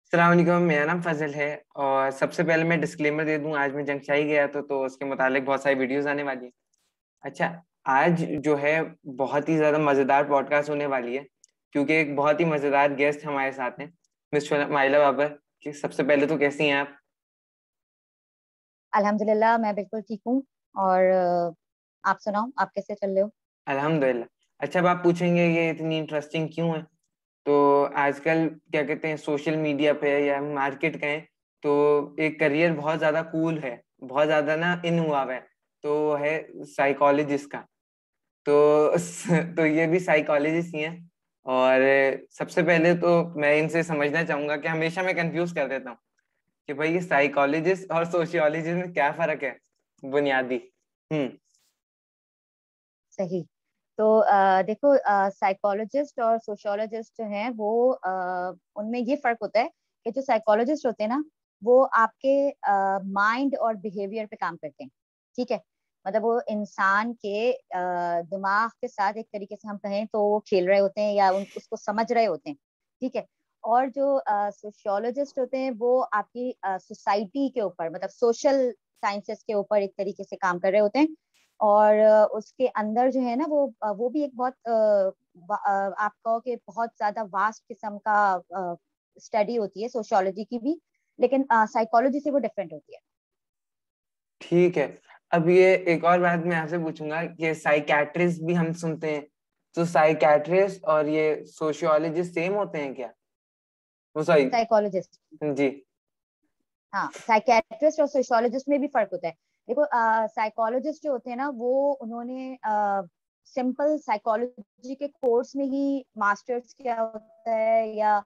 अस्सलाम वालेकुम। मेरा नाम फजल है और सबसे पहले मैं डिस्क्लेमर दे दूं, आज मैं जंगशाई गया तो उसके मुतालिक बहुत सारी वीडियोस आने वाली है। अच्छा, आज जो है बहुत ही ज्यादा मजेदार पॉडकास्ट होने वाली है क्योंकि एक बहुत ही मजेदार गेस्ट हमारे साथ हैं, मिस माइला बाबर। कि सबसे पहले तो कैसी हैं आप? अल्हम्दुलिल्लाह मैं बिल्कुल ठीक हूँ। और आप सुनाओ, आप कैसे चल रहे हो? अल्हम्दुलिल्लाह। अच्छा, अब आप पूछेंगे ये इतनी इंटरेस्टिंग क्यों है? तो आजकल क्या कहते हैं, सोशल मीडिया पे या मार्केट कहें तो एक करियर बहुत ज्यादा कूल है, बहुत ज्यादा ना इन हुआ हुआ है। तो वो है साइकोलॉजिस्ट का। तो तो ये भी साइकोलॉजिस्ट ही हैं। और सबसे पहले तो मैं इनसे समझना चाहूंगा कि हमेशा मैं कंफ्यूज कर देता हूँ कि भाई ये साइकोलॉजिस्ट और सोशियोलॉजिस्ट में क्या फर्क है बुनियादी। हम्म। सही। तो देखो, साइकोलॉजिस्ट और सोशियोलॉजिस्ट जो हैं वो उनमें ये फर्क होता है कि जो साइकोलॉजिस्ट होते हैं ना, वो आपके माइंड और बिहेवियर पे काम करते हैं। ठीक है। मतलब वो इंसान के दिमाग के साथ एक तरीके से हम कहें तो वो खेल रहे होते हैं या उसको समझ रहे होते हैं। ठीक है। और जो सोशियोलॉजिस्ट होते हैं वो आपकी सोसाइटी के ऊपर, मतलब सोशल साइंसेस के ऊपर एक तरीके से काम कर रहे होते हैं। और उसके अंदर जो है ना वो भी एक बहुत आप कहो कि बहुत ज्यादा वास्ट किस्म का स्टडी होती है सोशियोलॉजी की भी। लेकिन साइकोलॉजी से वो डिफरेंट होती है। ठीक है। अब ये एक और बात मैं आपसे पूछूंगा कि साइकेट्रिस्ट भी हम सुनते हैं, तो साइकेट्रिस्ट और ये सोशियोलॉजिस्ट सेम होते हैं क्या? वो सही। साइकोलॉजिस्ट। जी। हाँ, साइकेट्रिस्ट और सोशियोलॉजिस्ट में भी फर्क होता है। देखो, साइकोलॉजिस्ट जो होते हैं ना वो उन्होंने सिंपल साइकोलॉजी के कोर्स में ही मास्टर्स किया होता है या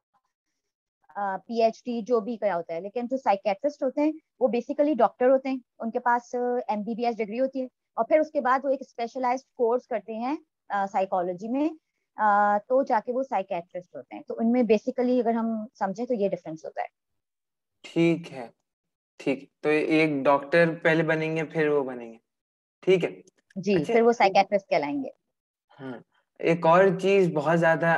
पीएचडी जो भी किया होता है। लेकिन जो साइकेट्रिस्ट होते हैं वो बेसिकली डॉक्टर होते हैं, उनके पास एमबीबीएस डिग्री होती है। और फिर उसके बाद वो एक स्पेशलाइज्ड कोर्स करते हैं साइकोलॉजी में। तो जाके वो साइकेट्रिस्ट होते हैं। तो उनमें बेसिकली अगर हम समझें तो ये डिफरेंस होता है। ठीक है। ठीक, तो एक डॉक्टर पहले बनेंगे फिर वो बनेंगे। ठीक है। जी, अच्छा। फिर वो साइकेट्रिस्ट कहलाएंगे। हाँ, एक और चीज बहुत ज्यादा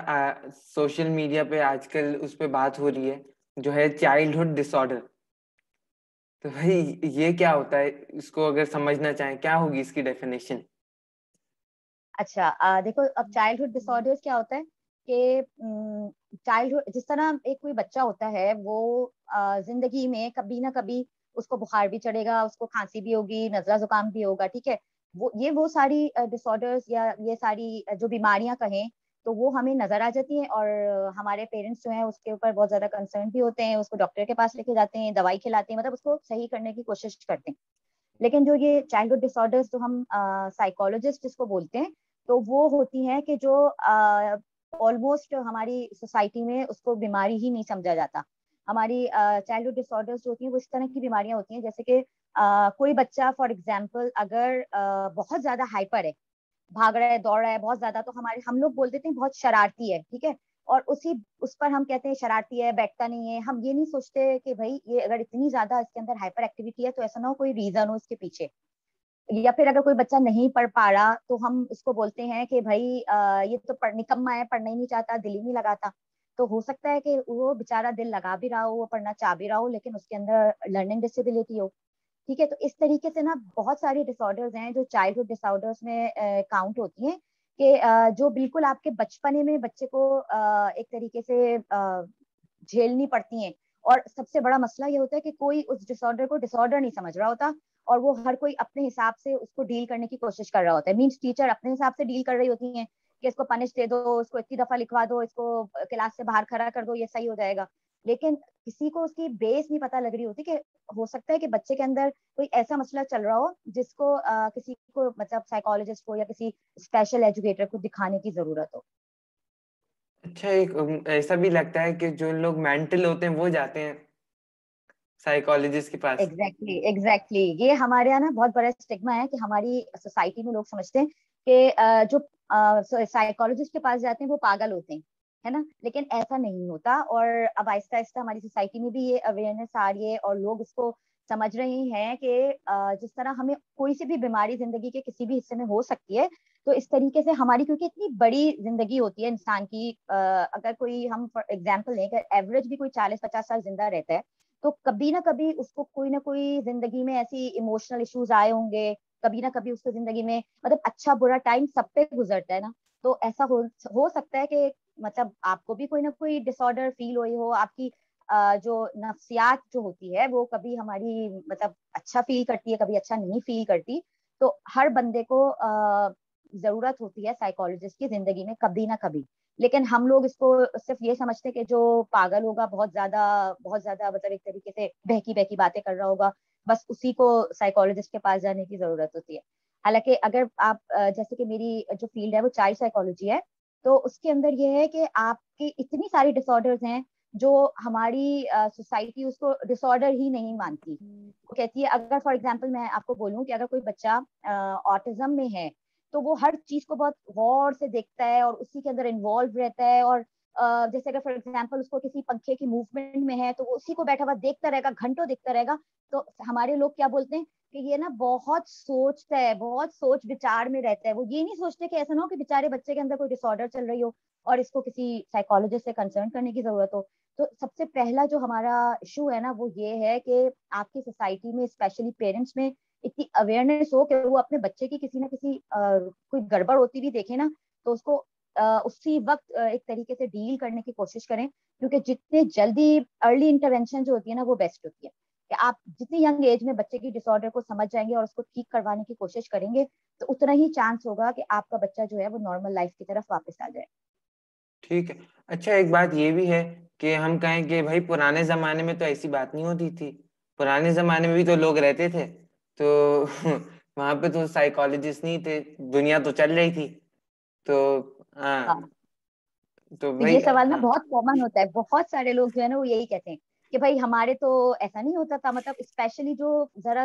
सोशल मीडिया पे आजकल उस पे बात हो रही है, जो है चाइल्डहुड डिसऑर्डर। तो भाई ये क्या होता है? इसको अगर समझना चाहें क्या होगी इसकी डेफिनेशन? अच्छा, देखो, अब चाइल्डहुड डिसऑर्डर्स क्या होता है कि चाइल्डहुड जिस तरह एक कोई बच्चा होता है वो जिंदगी में कभी ना कभी उसको बुखार भी चढ़ेगा, उसको खांसी भी होगी, नजला जुकाम भी होगा। ठीक है। वो सारी डिसऑर्डर्स या ये सारी जो बीमारियां कहें तो वो हमें नजर आ जाती हैं। और हमारे पेरेंट्स जो हैं उसके ऊपर बहुत ज्यादा कंसर्न भी होते हैं, उसको डॉक्टर के पास लेके जाते हैं, दवाई खिलाते हैं, मतलब उसको सही करने की कोशिश करते हैं। लेकिन जो ये चाइल्डहुड डिसऑर्डर्स जो हम साइकोलॉजिस्ट जिसको बोलते हैं, तो वो होती है कि जो ऑलमोस्ट हमारी सोसाइटी में उसको बीमारी ही नहीं समझा जाता। हमारी चाइल्डहुड डिसऑर्डर्स जो होती हैं वो इस तरह की बीमारियां होती हैं जैसे कि कोई बच्चा फॉर एग्जाम्पल अगर बहुत ज्यादा हाइपर है, भाग रहा है, दौड़ रहा है बहुत ज्यादा, तो हमारे हम लोग बोल देते हैं बहुत शरारती है। ठीक है। और उस पर हम कहते हैं शरारती है, बैठता नहीं है। हम ये नहीं सोचते कि भाई ये अगर इतनी ज्यादा इसके अंदर हाइपर एक्टिविटी है तो ऐसा ना हो कोई रीजन हो इसके पीछे। या फिर अगर कोई बच्चा नहीं पढ़ पा रहा तो हम उसको बोलते हैं कि भाई ये तो निकम्मा है, पढ़ना ही नहीं चाहता, दिल ही नहीं लगाता। तो हो सकता है कि वो बेचारा दिल लगा भी रहा हो, वो पढ़ना चाह भी रहा हो, लेकिन उसके अंदर लर्निंग डिसेबिलिटी हो। ठीक है। तो इस तरीके से ना बहुत सारी डिसऑर्डर्स हैं जो चाइल्डहुड डिसऑर्डर्स में काउंट होती हैं कि जो बिल्कुल आपके बचपने में बच्चे को एक तरीके से झेलनी पड़ती हैं। और सबसे बड़ा मसला ये होता है कि कोई उस डिसऑर्डर को डिसऑर्डर नहीं समझ रहा होता, और वो हर कोई अपने हिसाब से उसको डील करने की कोशिश कर रहा होता है। मीन्स टीचर अपने हिसाब से डील कर रही होती हैं कि इसको पनिश दे दो, इसको इतनी दफा लिखवा दो, इसको क्लास से बाहर खड़ा कर दो, ये सही हो जाएगा। लेकिन किसी को उसकी बेस नहीं पता लग रही होती कि हो सकता है कि बच्चे के अंदर कोई ऐसा मसला चल रहा हो जिसको किसी को, मतलब साइकोलॉजिस्ट को या किसी स्पेशल एजुकेटर को दिखाने की जरूरत हो। अच्छा, एक ऐसा भी लगता है कि जो लोग मेंटल होते हैं वो जाते हैं साइकोलॉजिस्ट के पास। एग्जैक्टली ये हमारे यहाँ ना बहुत बड़ा स्टिग्मा है कि हमारी सोसाइटी में लोग समझते हैं कि जो साइकोलॉजिस्ट के पास जाते हैं वो पागल होते हैं, है ना। लेकिन ऐसा नहीं होता। और अब आहिस्ता आहिस्ता हमारी सोसाइटी में भी ये अवेयरनेस आ रही है और लोग इसको समझ रहे हैं कि जिस तरह हमें कोई सी भी बीमारी जिंदगी के किसी भी हिस्से में हो सकती है, तो इस तरीके से हमारी, क्योंकि इतनी बड़ी जिंदगी होती है इंसान की, अगर कोई हम फॉर एग्जाम्पल लें, अगर एवरेज भी कोई 40-50 साल जिंदा रहता है, तो कभी ना कभी उसको कोई ना कोई जिंदगी में ऐसी इमोशनल इश्यूज आए होंगे, कभी ना कभी उसको जिंदगी में मतलब अच्छा बुरा टाइम सब पे गुजरता है ना। तो ऐसा हो सकता है कि मतलब आपको भी कोई ना कोई डिसऑर्डर फील हुई हो, आपकी जो नफ्सियात जो होती है वो कभी हमारी मतलब अच्छा फील करती है, कभी अच्छा नहीं फील करती। तो हर बंदे को जरूरत होती है साइकोलॉजिस्ट की जिंदगी में कभी ना कभी। लेकिन हम लोग इसको सिर्फ ये समझते हैं कि जो पागल होगा, बहुत ज्यादा मतलब एक तरीके से बहकी बहकी बातें कर रहा होगा, बस उसी को साइकोलॉजिस्ट के पास जाने की जरूरत होती है। हालांकि अगर आप जैसे कि मेरी जो फील्ड है वो चाइल्ड साइकोलॉजी है, तो उसके अंदर ये है कि आपकी इतनी सारी डिसऑर्डर्स हैं जो हमारी सोसाइटी उसको डिसऑर्डर ही नहीं मानती। वो कहती है, अगर फॉर एग्जांपल मैं आपको बोलूं कि अगर कोई बच्चा ऑटिज्म में है, तो वो हर चीज को बहुत गौर से देखता है और उसी के अंदर इन्वॉल्व रहता है। और जैसे अगर फॉर एग्जांपल उसको किसी पंखे की मूवमेंट में है, तो वो उसी को बैठा हुआ देखता रहेगा, घंटों देखता रहेगा। तो हमारे लोग क्या बोलते हैं कि ये ना बहुत सोचता है, बहुत सोच विचार में रहता है। वो ये नहीं सोचते कि ऐसा ना हो कि बेचारे बच्चे के अंदर कोई डिसऑर्डर चल रही हो और इसको किसी साइकोलॉजिस्ट से कंसर्न करने की जरूरत हो। तो सबसे पहला जो हमारा इशू है ना वो ये है कि आपकी सोसाइटी में स्पेशली पेरेंट्स में इतनी अवेयरनेस हो कि वो अपने बच्चे की किसी ना किसी कोई गड़बड़ होती भी देखे ना, तो उसको उसी वक्त एक तरीके से डील करने की कोशिश करें। क्योंकि जितने जल्दी अर्ली इंटरवेंशन जो होती है ना वो बेस्ट होती है। कि आप जितनी यंग एज में बच्चे की डिसऑर्डर को समझ जाएंगे और उसको ठीक करवाने की कोशिश करेंगे, तो उतना ही चांस होगा कि आपका बच्चा जो है वो नॉर्मल लाइफ की तरफ वापस आ जाए। ठीक है। अच्छा, एक बात ये भी है कि हम कहें कि भाई पुराने जमाने में तो ऐसी बात नहीं होती थी। पुराने जमाने में भी तो लोग रहते थे, तो वहां पे तो साइकोलॉजिस्ट नहीं थे, दुनिया तो चल रही थी। तो हाँ, हाँ, तो तो भाई ये सवाल ना हाँ। बहुत कॉमन होता है। बहुत सारे लोग जो है ना वो यही कहते हैं कि भाई हमारे तो ऐसा नहीं होता था। मतलब स्पेशली जो जरा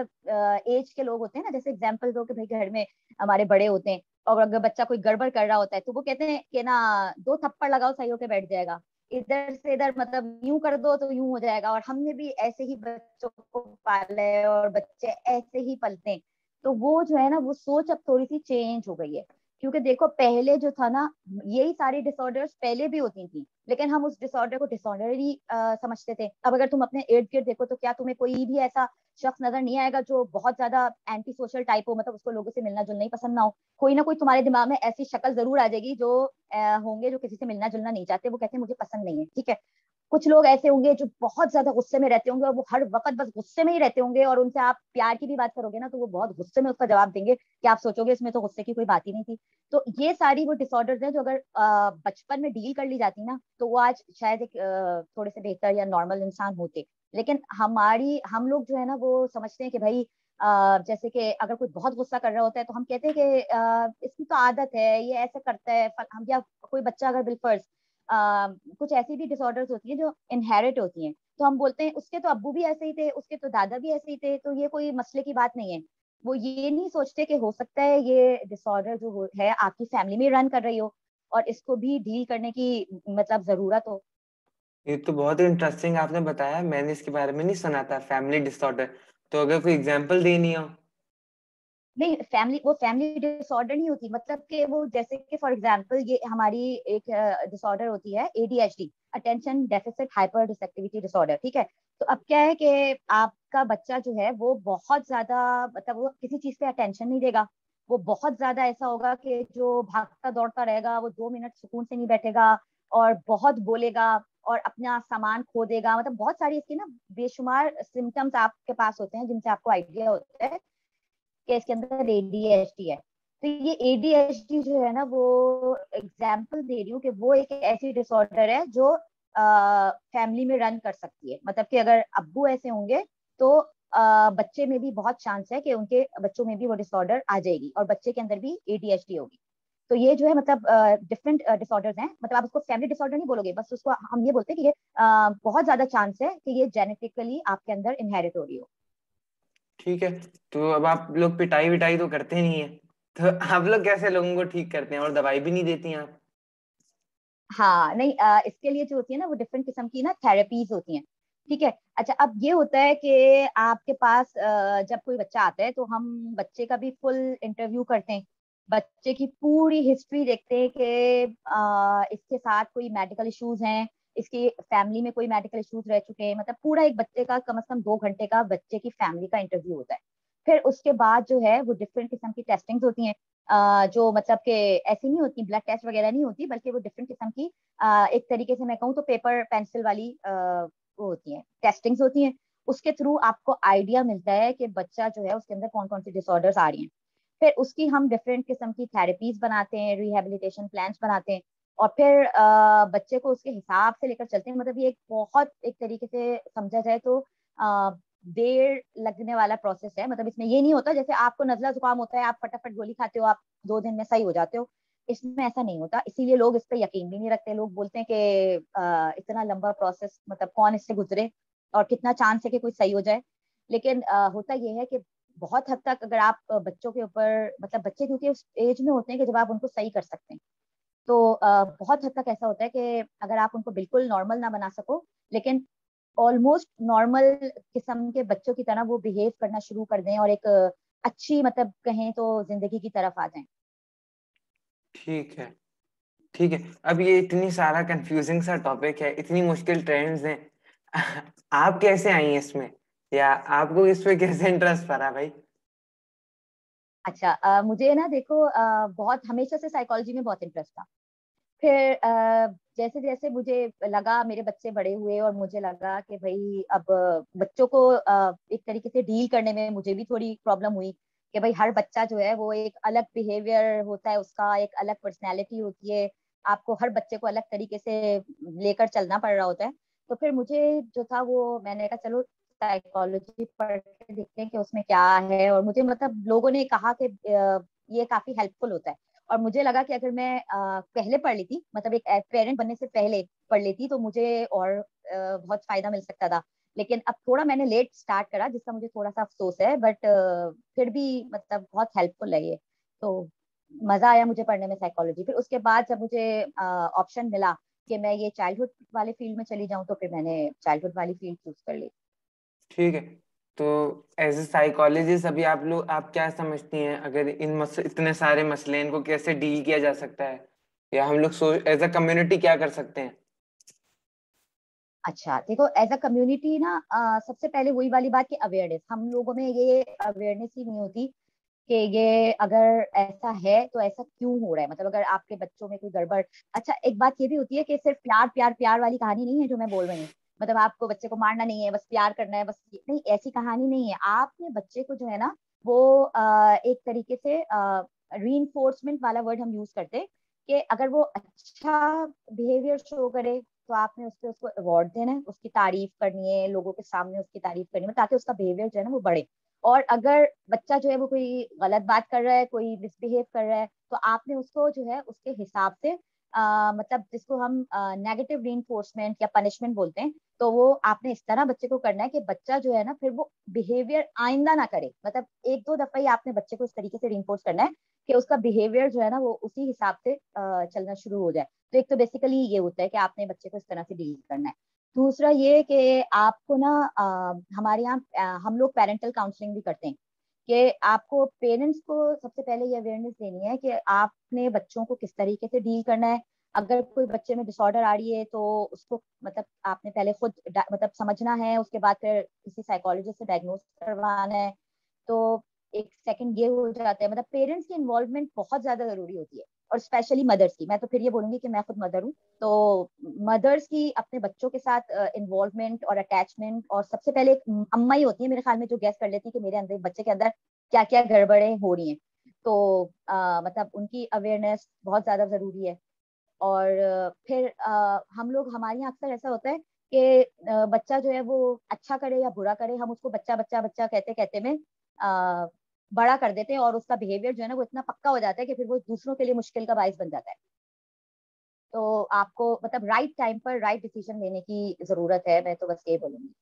एज के लोग होते हैं ना, जैसे एग्जांपल दो कि भाई घर में हमारे बड़े होते हैं और अगर बच्चा कोई गड़बड़ कर रहा होता है तो वो कहते हैं कि ना, दो थप्पड़ लगाओ सही होके बैठ जाएगा, इधर से इधर मतलब यूं कर दो तो यूं हो जाएगा। और हमने भी ऐसे ही बच्चों को पाला है और बच्चे ऐसे ही पलते हैं। तो वो जो है ना वो सोच अब थोड़ी सी चेंज हो गई है। क्योंकि देखो पहले जो था ना, यही सारी डिसऑर्डर्स पहले भी होती थी, लेकिन हम उस डिसऑर्डर को डिसऑर्डर ही समझते थे। अब अगर तुम अपने इर्द गिर्द देखो तो क्या तुम्हें कोई भी ऐसा शख्स नजर नहीं आएगा जो बहुत ज्यादा एंटी सोशल टाइप हो, मतलब उसको लोगों से मिलना जुलना ही पसंद ना हो। कोई ना कोई तुम्हारे दिमाग में ऐसी शक्ल जरूर आ जाएगी जो होंगे जो किसी से मिलना जुलना नहीं चाहते, वो कहते हैं मुझे पसंद नहीं है, ठीक है। कुछ लोग ऐसे होंगे जो बहुत ज्यादा गुस्से में रहते होंगे और वो हर वक्त बस गुस्से में ही रहते होंगे, और उनसे आप प्यार की भी बात करोगे ना तो वो बहुत गुस्से में उसका जवाब देंगे कि आप सोचोगे इसमें तो गुस्से की कोई बात ही नहीं थी। तो ये सारी वो डिसऑर्डर्स हैं जो अगर बचपन में डील कर ली जाती ना तो वो आज शायद एक थोड़े से बेहतर या नॉर्मल इंसान होते। लेकिन हम लोग जो है ना वो समझते हैं कि भाई जैसे कि अगर कोई बहुत गुस्सा कर रहा होता है तो हम कहते हैं कि इसकी तो आदत है, ये ऐसे करता है। हम या कोई बच्चा अगर बिलफर्ज कुछ ऐसी भी डिसऑर्डर्स होती है जो इनहेरिट होती हैं, तो हम बोलते हैं उसके तो अब्बू भी ऐसे ही थे, उसके तो दादा भी ऐसे ही थे, तो ये कोई मसले की बात नहीं है। वो ये नहीं सोचते कि हो सकता है ये डिसऑर्डर जो है आपकी फैमिली में रन कर रही हो और इसको भी डील करने की मतलब जरूरत हो। ये तो बहुत ही इंटरेस्टिंग आपने बताया, मैंने इसके बारे में नहीं सुना था, फैमिली डिसऑर्डर। तो अगर कोई एग्जांपल देनी हो। नहीं, फैमिली डिसऑर्डर नहीं होती। मतलब कि वो जैसे कि फॉर एग्जांपल ये हमारी एक डिसऑर्डर होती है ADHD, attention deficit hyper activity disorder, ठीक है। तो अब क्या है कि आपका बच्चा जो है वो बहुत ज्यादा मतलब वो किसी चीज पे अटेंशन नहीं देगा। वो बहुत ज्यादा ऐसा होगा कि जो भागता दौड़ता रहेगा, वो 2 मिनट सुकून से नहीं बैठेगा और बहुत बोलेगा और अपना सामान खो देगा। मतलब बहुत सारी इसकी ना बेशुमार सिम्टम्स आपके पास होते हैं जिनसे आपको आइडिया होता है कि इसके अंदर एडीएचडी है। तो ये एडीएचडी जो है ना वो एग्जाम्पल दे रही हूँ कि वो एक ऐसी डिसऑर्डर है जो फैमिली में रन कर सकती है। मतलब कि अगर अब्बू ऐसे होंगे तो बच्चे में भी बहुत चांस है कि उनके बच्चों में भी वो डिसऑर्डर आ जाएगी और बच्चे के अंदर भी एडीएचडी होगी। तो ये जो है मतलब डिफरेंट डिसऑर्डर्स हैं। मतलब आप उसको फैमिली डिसऑर्डर नहीं बोलोगे, बस उसको हम ये बोलते हैं कि ये बहुत ज्यादा चांस है कि ये जेनेटिकली आपके अंदर इनहेरिट हो रही हो। ठीक है। तो अब आप लोग पिटाई विटाई तो करते नहीं है, तो आप लोग कैसे लोगों को ठीक करते हैं, और दवाई भी नहीं देती हैं आप? हाँ नहीं, इसके लिए जो होती है ना वो डिफरेंट किस्म की ना थेरेपीज होती हैं। ठीक है। अच्छा, अब ये होता है कि आपके पास जब कोई बच्चा आता है तो हम बच्चे का भी फुल इंटरव्यू करते हैं, बच्चे की पूरी हिस्ट्री देखते हैं कि इसके साथ कोई मेडिकल इश्यूज हैं, इसकी फैमिली में कोई मेडिकल इश्यूज रह चुके हैं, मतलब पूरा एक बच्चे का कम से कम 2 घंटे का बच्चे की फैमिली का इंटरव्यू होता है। फिर उसके बाद जो है वो डिफरेंट किस्म की टेस्टिंग्स होती हैं, जो मतलब कि ऐसी नहीं होती, ब्लड टेस्ट वगैरह नहीं होती, बल्कि वो डिफरेंट किस्म की एक तरीके से मैं कहूँ तो पेपर पेंसिल वाली वो होती हैं, टेस्टिंग्स होती हैं। उसके थ्रू आपको आइडिया मिलता है कि बच्चा जो है उसके अंदर कौन कौन सी डिसऑर्डर्स आ रही हैं। फिर उसकी हम डिफरेंट किस्म की थेरेपीज बनाते हैं, रिहेबिलिटेशन प्लान्स बनाते हैं, और फिर बच्चे को उसके हिसाब से लेकर चलते हैं। मतलब ये एक बहुत एक तरीके से समझा जाए तो देर लगने वाला प्रोसेस है। मतलब इसमें ये नहीं होता जैसे आपको नजला जुकाम होता है, आप फटाफट गोली खाते हो, आप 2 दिन में सही हो जाते हो। इसमें ऐसा नहीं होता, इसीलिए लोग इस पर यकीन भी नहीं रखते। लोग बोलते हैं कि इतना लंबा प्रोसेस, मतलब कौन इससे गुजरे और कितना चांस है कि कोई सही हो जाए। लेकिन होता यह है कि बहुत हद तक अगर आप बच्चों के ऊपर, मतलब बच्चे क्योंकि उस एज में होते हैं कि जब आप उनको सही कर सकते हैं, तो बहुत हद तक ऐसा होता है कि अगर आप उनको बिल्कुल नॉर्मल ना बना सको, लेकिन ऑलमोस्ट नॉर्मल किस्म के बच्चों की तरह वो बिहेव करना शुरू कर दें और एक अच्छी, मतलब कहें तो जिंदगी की तरफ आ जाएं। ठीक है, ठीक है। अब ये इतनी सारा कंफ्यूजिंग सा टॉपिक है, इतनी मुश्किल ट्रेंड्स हैं। आप कैसे आई हैं इसमें, या आपको इसमें कैसे इंटरेस्ट पड़ा भाई? अच्छा, मुझे ना देखो बहुत हमेशा से साइकोलॉजी में बहुत इंटरेस्ट था। फिर जैसे जैसे मुझे लगा, मेरे बच्चे बड़े हुए और मुझे लगा कि भाई अब बच्चों को एक तरीके से डील करने में मुझे भी थोड़ी प्रॉब्लम हुई कि भाई हर बच्चा जो है वो एक अलग बिहेवियर होता है, उसका एक अलग पर्सनैलिटी होती है, आपको हर बच्चे को अलग तरीके से लेकर चलना पड़ रहा होता है। तो फिर मुझे जो था वो मैंने कहा चलो साइकोलॉजी पढ़ के देखते हैं कि उसमें क्या है। और मुझे मतलब लोगों ने कहा कि ये काफी हेल्पफुल होता है, और मुझे लगा कि अगर मैं पहले पढ़ लेती, मतलब एक पेरेंट बनने से पहले पढ़ लेती, तो मुझे और बहुत फायदा मिल सकता था। लेकिन अब थोड़ा मैंने लेट स्टार्ट करा, जिसका मुझे थोड़ा सा अफसोस है, बट फिर भी मतलब बहुत हेल्पफुल है ये। तो मजा आया मुझे पढ़ने में साइकोलॉजी। फिर उसके बाद जब मुझे ऑप्शन मिला कि मैं ये चाइल्डहुड वाले फील्ड में चली जाऊं, तो फिर मैंने चाइल्डहुड वाली फील्ड चूज कर ली। ठीक है। तो एज ए साइकोलॉजिस्ट अभी आप क्या समझती हैं, अगर इतने सारे मसले, इनको कैसे डील किया जा सकता है, या हम लोग एज अ कम्युनिटी क्या कर सकते हैं? अच्छा देखो, एज अ कम्युनिटी ना सबसे पहले वही वाली बात कि अवेयरनेस, हम लोगों में ये अवेयरनेस ही नहीं होती कि ये अगर ऐसा है तो ऐसा क्यों हो रहा है। मतलब अगर आपके बच्चों में कोई गड़बड़, अच्छा एक बात ये भी होती है कि सिर्फ प्यार प्यार प्यार वाली कहानी नहीं है जो मैं बोल रही हूँ। मतलब आपको बच्चे को मारना नहीं है, बस प्यार करना है, बस नहीं, ऐसी कहानी नहीं है। आपने बच्चे को जो है ना वो एक तरीके से रीइंफोर्समेंट वाला वर्ड हम यूज करते हैं कि अगर वो अच्छा बिहेवियर शो करे तो आपने उसको उसको अवार्ड देना है, उसकी तारीफ करनी है, लोगों के सामने उसकी तारीफ करनी है, ताकि उसका बिहेवियर जो है ना वो बढ़े। और अगर बच्चा जो है वो कोई गलत बात कर रहा है, कोई मिसबिहेव कर रहा है, तो आपने उसको जो है उसके हिसाब से मतलब जिसको हम नेगेटिव रीइंफोर्समेंट या पनिशमेंट बोलते हैं, तो वो आपने इस तरह बच्चे को करना है कि बच्चा जो है ना फिर वो बिहेवियर आइंदा ना करे। मतलब 1-2 दफा ही आपने बच्चे को इस तरीके से रीइंफोर्स करना है कि उसका बिहेवियर जो है ना वो उसी हिसाब से चलना शुरू हो जाए। तो एक तो बेसिकली ये होता है कि आपने बच्चे को इस तरह से डील करना है। दूसरा ये कि आपको ना हमारे यहाँ हम लोग पेरेंटल काउंसलिंग भी करते हैं कि आपको पेरेंट्स को सबसे पहले ये अवेयरनेस देनी है कि आपने बच्चों को किस तरीके से डील करना है। अगर कोई बच्चे में डिसऑर्डर आ रही है तो उसको मतलब आपने पहले खुद मतलब समझना है, उसके बाद फिर किसी साइकोलॉजिस्ट से डायग्नोस करवाना है। तो एक सेकंड ये हो जाता है, मतलब पेरेंट्स की इन्वॉल्वमेंट बहुत ज्यादा जरूरी होती है, और स्पेशली मदर्स की। मैं तो फिर ये बोलूंगी कि मैं खुद मदर हूँ, तो मदर्स की अपने बच्चों के साथ इन्वॉल्वमेंट और अटैचमेंट, और सबसे पहले एक अम्मा ही होती है मेरे ख्याल में जो गैस कर लेती है कि मेरे अंदर बच्चे के अंदर क्या क्या गड़बड़े हो रही हैं। तो मतलब उनकी अवेयरनेस बहुत ज्यादा जरूरी है। और फिर हम लोग, हमारे यहाँ अक्सर ऐसा होता है कि बच्चा जो है वो अच्छा करे या बुरा करे, हम उसको बच्चा बच्चा बच्चा कहते कहते में बड़ा कर देते हैं, और उसका बिहेवियर जो है ना वो इतना पक्का हो जाता है कि फिर वो दूसरों के लिए मुश्किल का बायस बन जाता है। तो आपको मतलब राइट टाइम पर राइट डिसीजन लेने की जरूरत है, मैं तो बस ये बोलूंगी।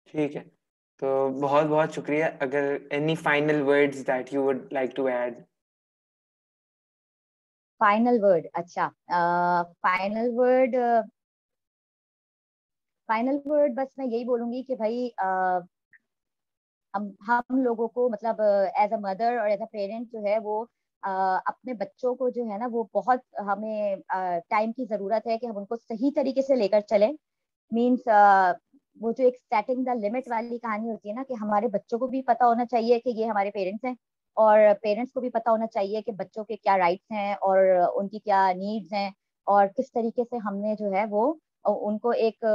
ठीक है। तो बहुत बहुत शुक्रिया। अगर any final words that you would like to add? Final word, अच्छा फाइनल वर्ड, फाइनल वर्ड बस मैं यही बोलूंगी कि भाई हम लोगों को मतलब एज अ मदर और एज अ पेरेंट जो है वो अपने बच्चों को जो है ना वो बहुत हमें टाइम की जरूरत है कि हम उनको सही तरीके से लेकर चलें। मीन्स वो जो एक सेटिंग द लिमिट वाली कहानी होती है ना, कि हमारे बच्चों को भी पता होना चाहिए कि ये हमारे पेरेंट्स हैं, और पेरेंट्स को भी पता होना चाहिए कि बच्चों के क्या राइट्स हैं और उनकी क्या नीड्स हैं, और किस तरीके से हमने जो है वो उनको एक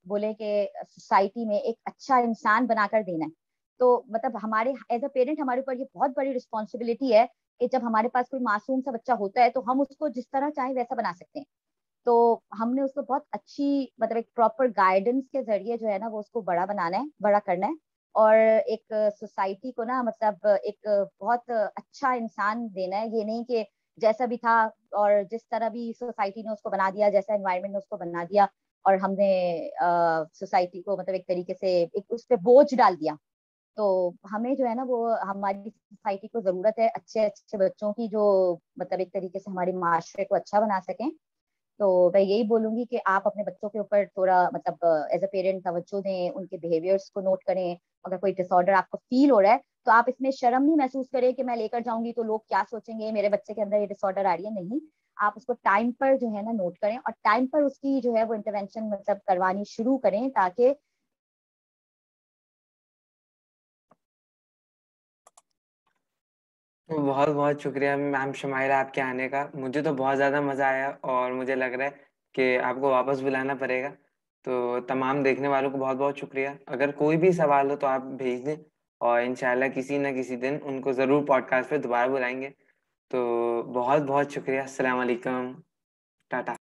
बोले कि सोसाइटी में एक अच्छा इंसान बनाकर देना है। तो मतलब हमारे एज अ पेरेंट हमारे ऊपर ये बहुत बड़ी रिस्पॉन्सिबिलिटी है कि जब हमारे पास कोई मासूम सा बच्चा होता है तो हम उसको जिस तरह चाहे वैसा बना सकते हैं। तो हमने उसको बहुत अच्छी मतलब एक प्रॉपर गाइडेंस के जरिए जो है ना वो उसको बड़ा बनाना है, बड़ा करना है, और एक सोसाइटी को ना मतलब एक बहुत अच्छा इंसान देना है। ये नहीं कि जैसा भी था और जिस तरह भी सोसाइटी ने उसको बना दिया, जैसा एनवायरनमेंट ने उसको बना दिया, और हमने सोसाइटी को मतलब एक तरीके से एक उस पर बोझ डाल दिया। तो हमें जो है ना वो हमारी सोसाइटी को जरूरत है अच्छे अच्छे बच्चों की, जो मतलब एक तरीके से हमारे माशरे को अच्छा बना सकें। तो मैं यही बोलूंगी कि आप अपने बच्चों के ऊपर थोड़ा मतलब एज अ पेरेंट तवज्जो दें, उनके बिहेवियर्स को नोट करें। अगर कोई डिसऑर्डर आपको फील हो रहा है तो आप इसमें शर्म नहीं महसूस करें कि मैं लेकर जाऊंगी तो लोग क्या सोचेंगे, मेरे बच्चे के अंदर ये डिसऑर्डर आ रही है। नहीं, आप उसको टाइम पर जो है ना नोट करें और टाइम पर उसकी जो है वो इंटरवेंशन मतलब करवानी शुरू करें, ताकि तो बहुत बहुत शुक्रिया मैम शमाइला आपके आने का। मुझे तो बहुत ज़्यादा मज़ा आया और मुझे लग रहा है कि आपको वापस बुलाना पड़ेगा। तो तमाम देखने वालों को बहुत बहुत शुक्रिया। अगर कोई भी सवाल हो तो आप भेज दें और इंशाल्लाह किसी न किसी दिन उनको ज़रूर पॉडकास्ट पे दोबारा बुलाएंगे। तो बहुत बहुत शुक्रिया। अस्सलाम वालेकुम। टाटा।